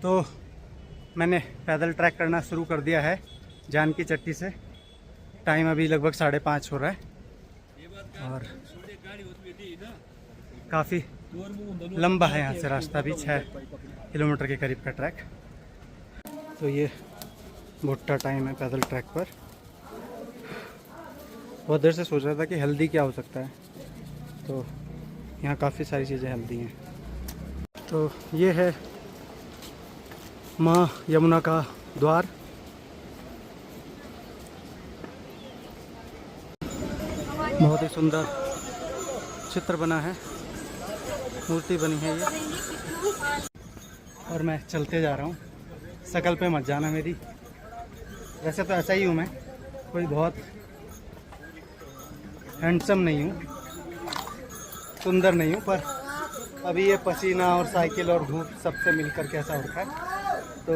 तो मैंने पैदल ट्रैक करना शुरू कर दिया है जानकी चट्टी से। टाइम अभी लगभग 5:30 हो रहा है और काफ़ी लंबा है यहाँ से रास्ता भी, 6 किलोमीटर के करीब का ट्रैक। तो ये भुट्टा टाइम है पैदल ट्रैक पर। बहुत देर से सोच रहा था कि हेल्दी क्या हो सकता है, तो यहाँ काफ़ी सारी चीज़ें हेल्दी हैं। तो ये है माँ यमुना का द्वार। बहुत ही सुंदर चित्र बना है, मूर्ति बनी है ये। और मैं चलते जा रहा हूँ, शकल पे मत जाना मेरी। वैसे तो ऐसा ही हूँ मैं, कोई बहुत हैंडसम नहीं हूँ, सुंदर नहीं हूँ, पर अभी ये पसीना और साइकिल और धूप सबसे मिलकर के ऐसा होता है। तो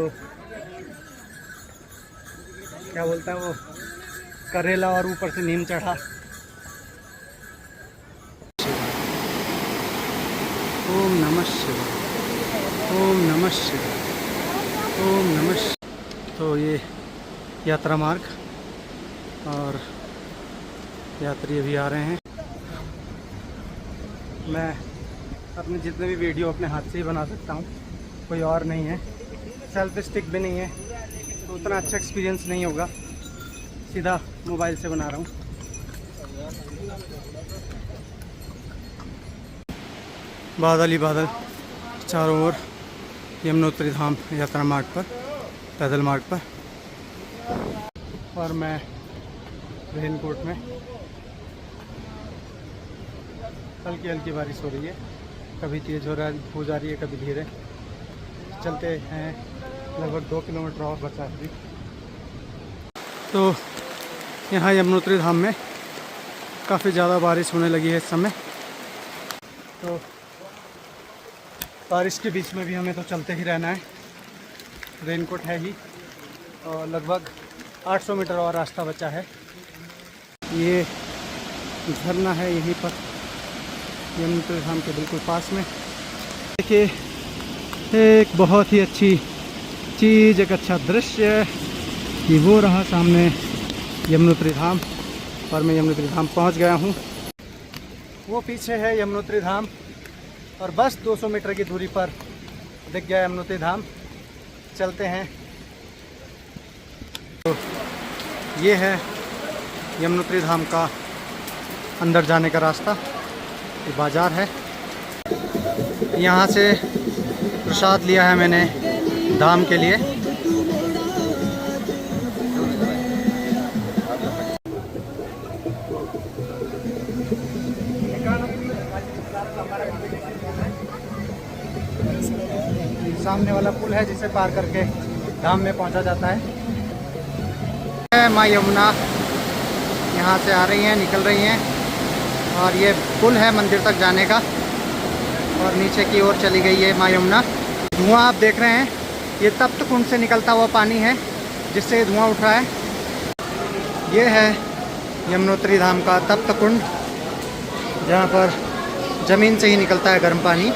क्या बोलता है वो, करेला और ऊपर से नीम चढ़ा। ओम नमः शिवाय, ओम नमः शिवाय, ओम नमः शिवाय। तो ये यात्रा मार्ग और यात्री अभी आ रहे हैं। मैं अपने जितने भी वीडियो अपने हाथ से ही बना सकता हूँ, कोई और नहीं है। सेल्फी स्टिक भी नहीं है, तो उतना अच्छा एक्सपीरियंस नहीं होगा। सीधा मोबाइल से बना रहा हूँ। बादल ही बादल चारों ओर, यमुनोत्री धाम यात्रा मार्ग पर, पैदल मार्ग पर। और मैं रेनकोट में। हल्की हल्की बारिश हो रही है, कभी तेज़ हो जा रही है, कभी धीरे। चलते हैं, लगभग 2 किलोमीटर और बचा है। तो यहाँ यमुनोत्री धाम में काफ़ी ज़्यादा बारिश होने लगी है इस समय। तो बारिश के बीच में भी हमें तो चलते ही रहना है। रेनकोट है ही, और लगभग 800 मीटर और रास्ता बचा है। ये झरना है यहीं पर यमुनोत्री धाम के बिल्कुल पास में। देखिए, एक बहुत ही अच्छी चीज़, एक अच्छा दृश्य कि वो रहा सामने यमुनोत्री धाम। और मैं यमुनोत्री धाम पहुंच गया हूं। वो पीछे है यमुनोत्री धाम, और बस 200 मीटर की दूरी पर दिख गया यमुनोत्री धाम। चलते हैं। तो ये है यमुनोत्री धाम का अंदर जाने का रास्ता। ये बाज़ार है। यहाँ से प्रसाद लिया है मैंने धाम के लिए। सामने वाला पुल है जिसे पार करके धाम में पहुंचा जाता है। माँ यमुना यहाँ से आ रही हैं, निकल रही हैं, और ये पुल है मंदिर तक जाने का, और नीचे की ओर चली गई है माँ यमुना। धुआं आप देख रहे हैं, ये तप्त कुंड से निकलता हुआ पानी है जिससे धुआं उठ रहा है। ये है यमुनोत्री धाम का तप्त कुंड, जहाँ पर ज़मीन से ही निकलता है गर्म पानी।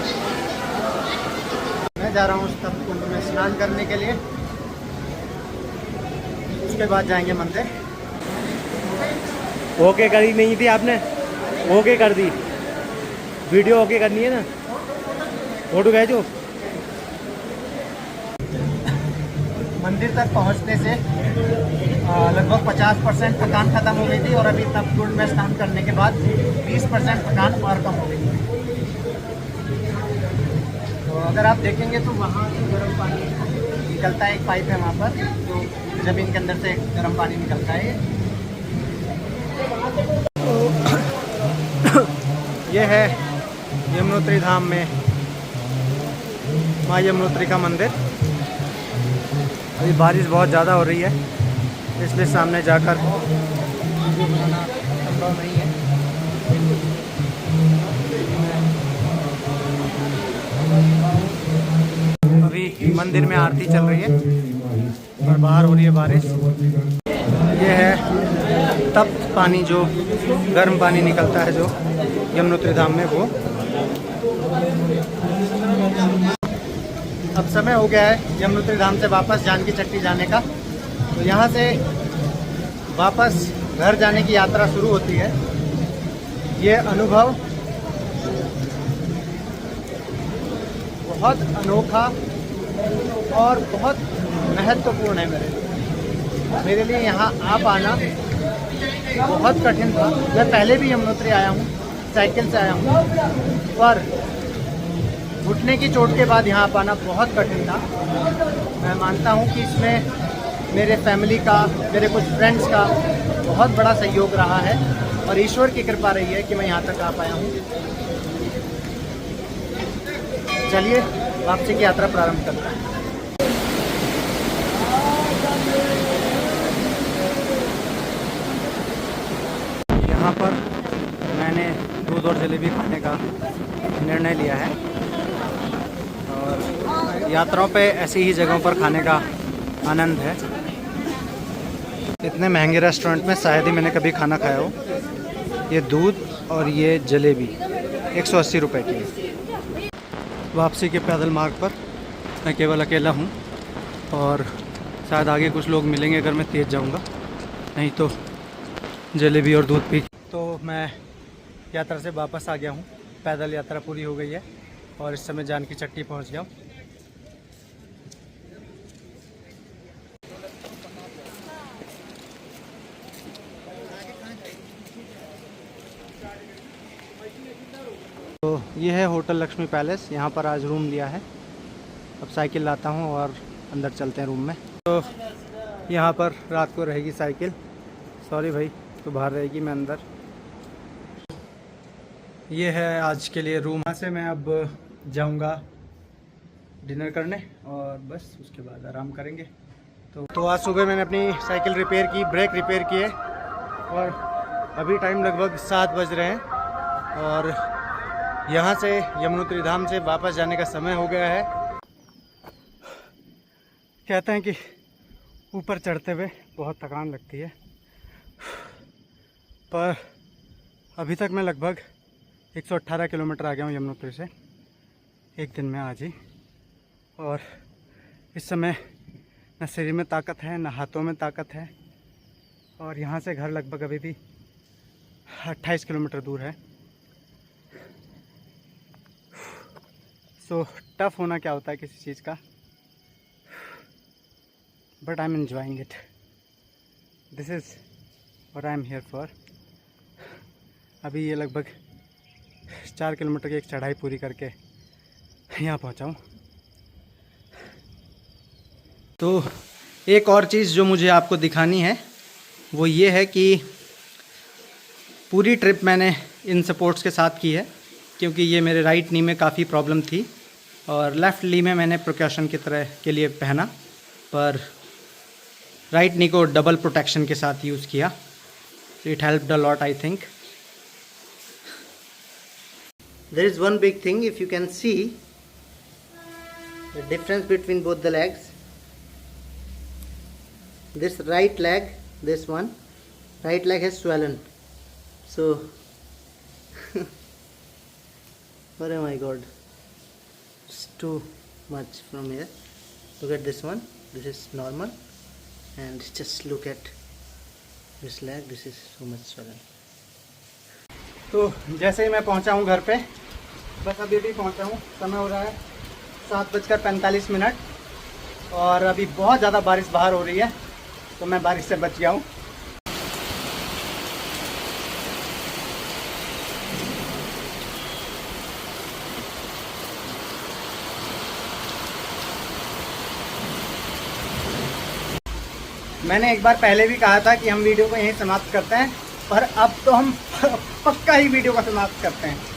मैं जा रहा हूँ उस तप्त कुंड में स्नान करने के लिए, उसके बाद जाएंगे मंदिर। ओके करी नहीं थी आपने? ओके कर दी। वीडियो ओके करनी है ना, फोटो खींचो। मंदिर तक पहुंचने से लगभग 50% थकान ख़त्म हो गई थी, और अभी तप्त कुंड में स्नान करने के बाद 20% थकान और कम हो गई। तो अगर आप देखेंगे तो वहाँ से गर्म पानी निकलता है, एक पाइप है वहाँ पर जो ज़मीन के अंदर से गर्म पानी निकलता है। ये है यमुनोत्री धाम में माँ यमुनोत्री का मंदिर। अभी बारिश बहुत ज़्यादा हो रही है, इसलिए सामने जाकर वीडियो बनाना संभव नहीं है। अभी मंदिर में आरती चल रही है और बाहर हो रही है बारिश। ये है तप्त पानी, जो गर्म पानी निकलता है जो यमुनोत्री धाम में, वो अब समय हो गया है यमुनोत्री धाम से वापस जानकी चट्टी जाने का। तो यहाँ से वापस घर जाने की यात्रा शुरू होती है। ये अनुभव बहुत अनोखा और बहुत महत्वपूर्ण है मेरे लिए। यहाँ आ पाना बहुत कठिन था। मैं पहले भी यमुनोत्री आया हूँ, साइकिल से आया हूँ, पर घुटने की चोट के बाद यहाँ आ पाना बहुत कठिन था। मैं मानता हूँ कि इसमें मेरे फैमिली का, मेरे कुछ फ्रेंड्स का बहुत बड़ा सहयोग रहा है और ईश्वर की कृपा रही है कि मैं यहाँ तक आ पाया हूँ। चलिए वापसी की यात्रा प्रारंभ करते हैं। यहाँ पर मैंने दूध और जलेबी खाने का निर्णय लिया है और यात्राओं पे ऐसी ही जगहों पर खाने का आनंद है। इतने महंगे रेस्टोरेंट में शायद ही मैंने कभी खाना खाया हो। ये दूध और ये जलेबी 180 रुपये की। वापसी के पैदल मार्ग पर मैं केवल अकेला हूँ और शायद आगे कुछ लोग मिलेंगे अगर मैं तेज़ जाऊँगा, नहीं तो जलेबी और दूध पी। तो मैं यात्रा से वापस आ गया हूँ। पैदल यात्रा पूरी हो गई है और इस समय जानकी चट्टी पहुँच गया हूँ। तो ये है होटल लक्ष्मी पैलेस। यहाँ पर आज रूम लिया है। अब साइकिल लाता हूँ और अंदर चलते हैं रूम में। तो यहाँ पर रात को रहेगी साइकिल। सॉरी भाई, तो बाहर रहेगी, मैं अंदर। ये है आज के लिए रूम। यहाँ से मैं अब जाऊँगा डिनर करने और बस उसके बाद आराम करेंगे। तो आज सुबह मैंने अपनी साइकिल रिपेयर की, ब्रेक रिपेयर किए और अभी टाइम लगभग 7 बज रहे हैं और यहाँ से यमुनोत्री धाम से वापस जाने का समय हो गया है। कहते हैं कि ऊपर चढ़ते हुए बहुत थकान लगती है, पर अभी तक मैं लगभग 118 किलोमीटर आ गया हूँ यमुनोत्री से एक दिन में आज ही। और इस समय न शरीर में ताकत है, न हाथों में ताकत है। और यहाँ से घर लगभग अभी भी 28 किलोमीटर दूर है। सो टफ होना क्या होता है किसी चीज़ का, but I am enjoying it. This is what I am here for. अभी ये लगभग 4 किलोमीटर की एक चढ़ाई पूरी करके यहाँ पहुँचा हूँ। तो एक और चीज़ जो मुझे आपको दिखानी है वो ये है कि पूरी ट्रिप मैंने इन सपोर्ट्स के साथ की है, क्योंकि ये मेरे राइट नी में काफ़ी प्रॉब्लम थी और लेफ़्ट नी में मैंने प्रिकॉशन की तरह के लिए पहना, पर राइट नी को डबल प्रोटेक्शन के साथ यूज़ किया। It helped a lot I think. There is one big thing, if you can see the difference between both the legs. This right leg, this one, right leg has swollen. So, oh my God, it's too much from here. Look at this one. This is normal, and just look at this leg. This is so much swollen. तो जैसे ही मैं पहुंचा हूं घर पे, बस अभी भी पहुंचा हूं। समय हो रहा है 7:45 और अभी बहुत ज़्यादा बारिश बाहर हो रही है, तो मैं बारिश से बच गया हूँ। मैंने एक बार पहले भी कहा था कि हम वीडियो को यहीं समाप्त करते हैं, पर अब तो हम पक्का ही वीडियो को समाप्त करते हैं।